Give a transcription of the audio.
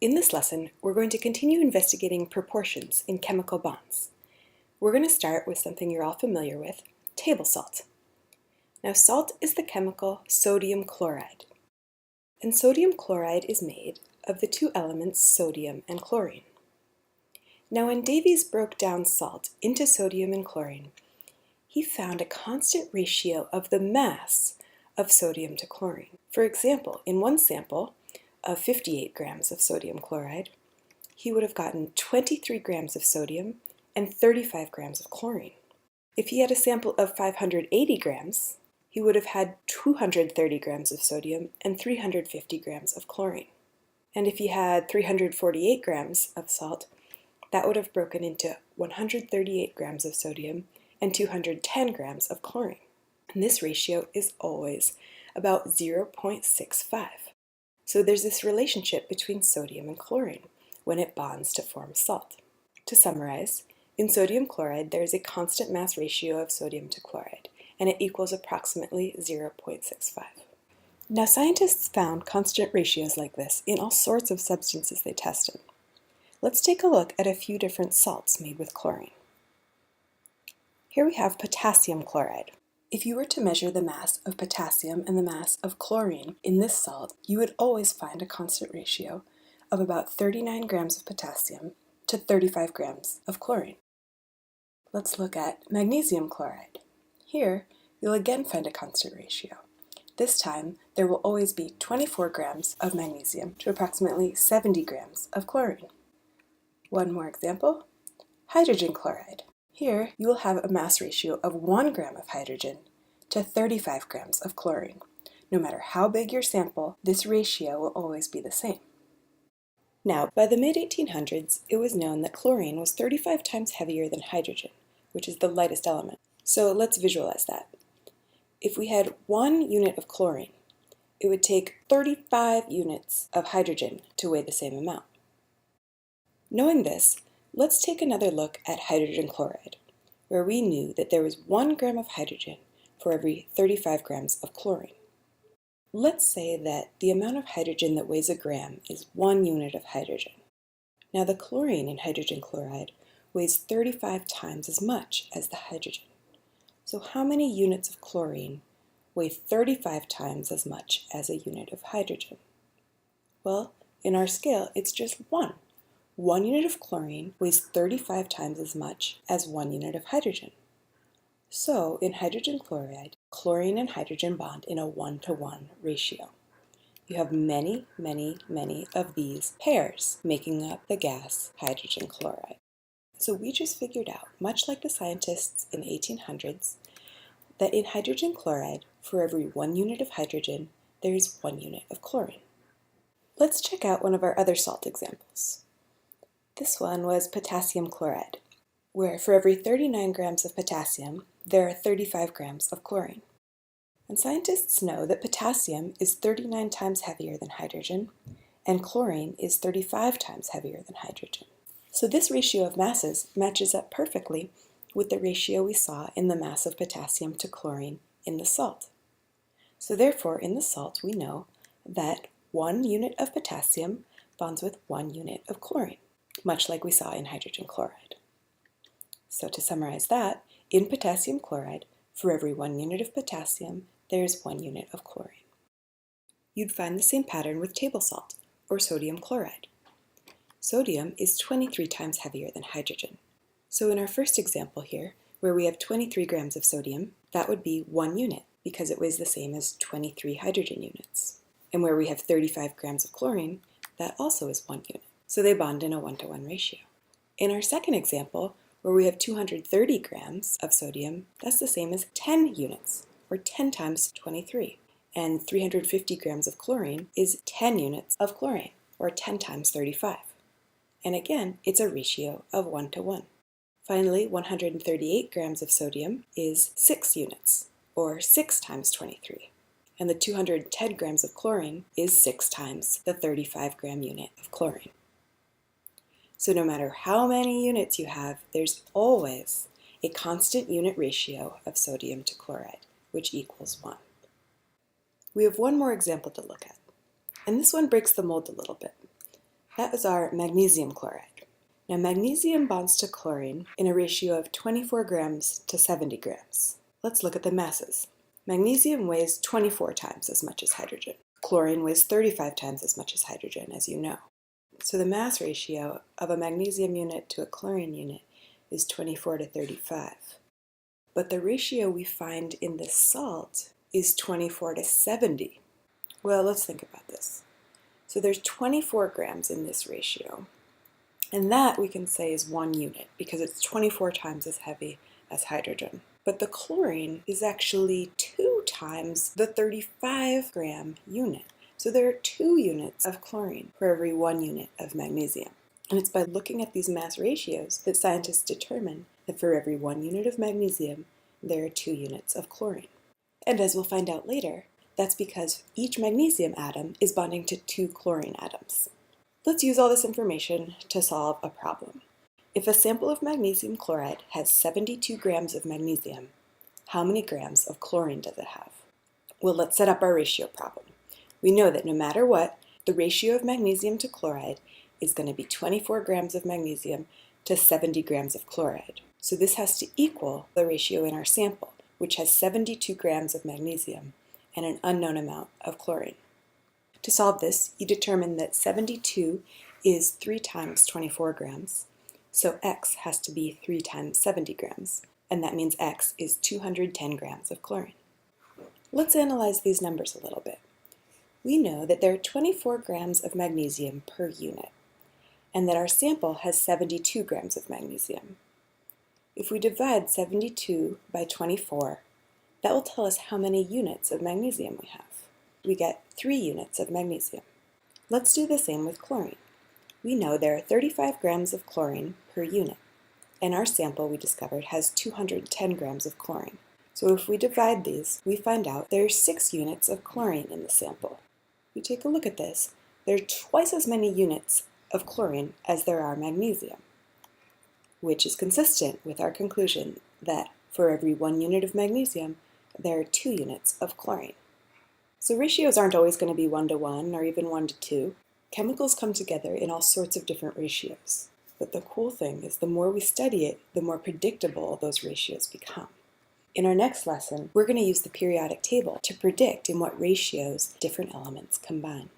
In this lesson, we're going to continue investigating proportions in chemical bonds. We're going to start with something you're all familiar with, table salt. Now, salt is the chemical sodium chloride. And sodium chloride is made of the two elements sodium and chlorine. Now, when Davies broke down salt into sodium and chlorine, he found a constant ratio of the mass of sodium to chlorine. For example, in one sample of 58 grams of sodium chloride, he would have gotten 23 grams of sodium and 35 grams of chlorine. If he had a sample of 580 grams, he would have had 230 grams of sodium and 350 grams of chlorine. And if he had 348 grams of salt, that would have broken into 138 grams of sodium and 210 grams of chlorine. And this ratio is always about 0.65. So there's this relationship between sodium and chlorine when it bonds to form salt. To summarize, in sodium chloride there is a constant mass ratio of sodium to chloride, and it equals approximately 0.65. Now, scientists found constant ratios like this in all sorts of substances they tested. Let's take a look at a few different salts made with chlorine. Here we have potassium chloride. If you were to measure the mass of potassium and the mass of chlorine in this salt, you would always find a constant ratio of about 39 grams of potassium to 35 grams of chlorine. Let's look at magnesium chloride. Here, you'll again find a constant ratio. This time, there will always be 24 grams of magnesium to approximately 70 grams of chlorine. One more example, hydrogen chloride. Here, you will have a mass ratio of 1 gram of hydrogen to 35 grams of chlorine. No matter how big your sample, this ratio will always be the same. Now, by the mid-1800s, it was known that chlorine was 35 times heavier than hydrogen, which is the lightest element. So let's visualize that. If we had 1 unit of chlorine, it would take 35 units of hydrogen to weigh the same amount. Knowing this, let's take another look at hydrogen chloride, where we knew that there was 1 gram of hydrogen for every 35 grams of chlorine. Let's say that the amount of hydrogen that weighs a gram is 1 unit of hydrogen. Now, the chlorine in hydrogen chloride weighs 35 times as much as the hydrogen. So how many units of chlorine weigh 35 times as much as a unit of hydrogen? Well, in our scale, it's just 1. 1 unit of chlorine weighs 35 times as much as 1 unit of hydrogen. So, in hydrogen chloride, chlorine and hydrogen bond in a 1-to-1 ratio. You have many, many, many of these pairs making up the gas hydrogen chloride. So we just figured out, much like the scientists in the 1800s, that in hydrogen chloride, for every 1 unit of hydrogen, there is 1 unit of chlorine. Let's check out one of our other salt examples. This one was potassium chloride, where for every 39 grams of potassium, there are 35 grams of chlorine. And scientists know that potassium is 39 times heavier than hydrogen, and chlorine is 35 times heavier than hydrogen. So this ratio of masses matches up perfectly with the ratio we saw in the mass of potassium to chlorine in the salt. So therefore, in the salt, we know that 1 unit of potassium bonds with 1 unit of chlorine, much like we saw in hydrogen chloride. So to summarize that, in potassium chloride, for every 1 unit of potassium, there is 1 unit of chlorine. You'd find the same pattern with table salt, or sodium chloride. Sodium is 23 times heavier than hydrogen. So in our first example here, where we have 23 grams of sodium, that would be 1 unit, because it weighs the same as 23 hydrogen units. And where we have 35 grams of chlorine, that also is 1 unit. So they bond in a 1-to-1 ratio. In our second example, where we have 230 grams of sodium, that's the same as 10 units, or 10 times 23. And 350 grams of chlorine is 10 units of chlorine, or 10 times 35. And again, it's a ratio of 1-to-1. Finally, 138 grams of sodium is 6 units, or 6 times 23. And the 210 grams of chlorine is 6 times the 35 gram unit of chlorine. So no matter how many units you have, there's always a constant unit ratio of sodium to chloride, which equals 1. We have one more example to look at, and this one breaks the mold a little bit. That was our magnesium chloride. Now magnesium bonds to chlorine in a ratio of 24 grams to 70 grams. Let's look at the masses. Magnesium weighs 24 times as much as hydrogen. Chlorine weighs 35 times as much as hydrogen, as you know. So the mass ratio of a magnesium unit to a chlorine unit is 24 to 35. But the ratio we find in this salt is 24 to 70. Well, let's think about this. So there's 24 grams in this ratio. And that we can say is 1 unit because it's 24 times as heavy as hydrogen. But the chlorine is actually 2 times the 35 gram unit. So there are 2 units of chlorine for every 1 unit of magnesium. And it's by looking at these mass ratios that scientists determine that for every 1 unit of magnesium, there are 2 units of chlorine. And as we'll find out later, that's because each magnesium atom is bonding to 2 chlorine atoms. Let's use all this information to solve a problem. If a sample of magnesium chloride has 72 grams of magnesium, how many grams of chlorine does it have? Well, let's set up our ratio problem. We know that no matter what, the ratio of magnesium to chloride is going to be 24 grams of magnesium to 70 grams of chloride. So this has to equal the ratio in our sample, which has 72 grams of magnesium and an unknown amount of chlorine. To solve this, you determine that 72 is 3 times 24 grams, so X has to be 3 times 70 grams, and that means X is 210 grams of chlorine. Let's analyze these numbers a little bit. We know that there are 24 grams of magnesium per unit, and that our sample has 72 grams of magnesium. If we divide 72 by 24, that will tell us how many units of magnesium we have. We get 3 units of magnesium. Let's do the same with chlorine. We know there are 35 grams of chlorine per unit, and our sample, we discovered, has 210 grams of chlorine. So if we divide these, we find out there are 6 units of chlorine in the sample. If we take a look at this, there are twice as many units of chlorine as there are magnesium, which is consistent with our conclusion that for every 1 unit of magnesium, there are 2 units of chlorine. So ratios aren't always going to be 1 to 1 or even 1 to 2. Chemicals come together in all sorts of different ratios. But the cool thing is the more we study it, the more predictable those ratios become. In our next lesson, we're going to use the periodic table to predict in what ratios different elements combine.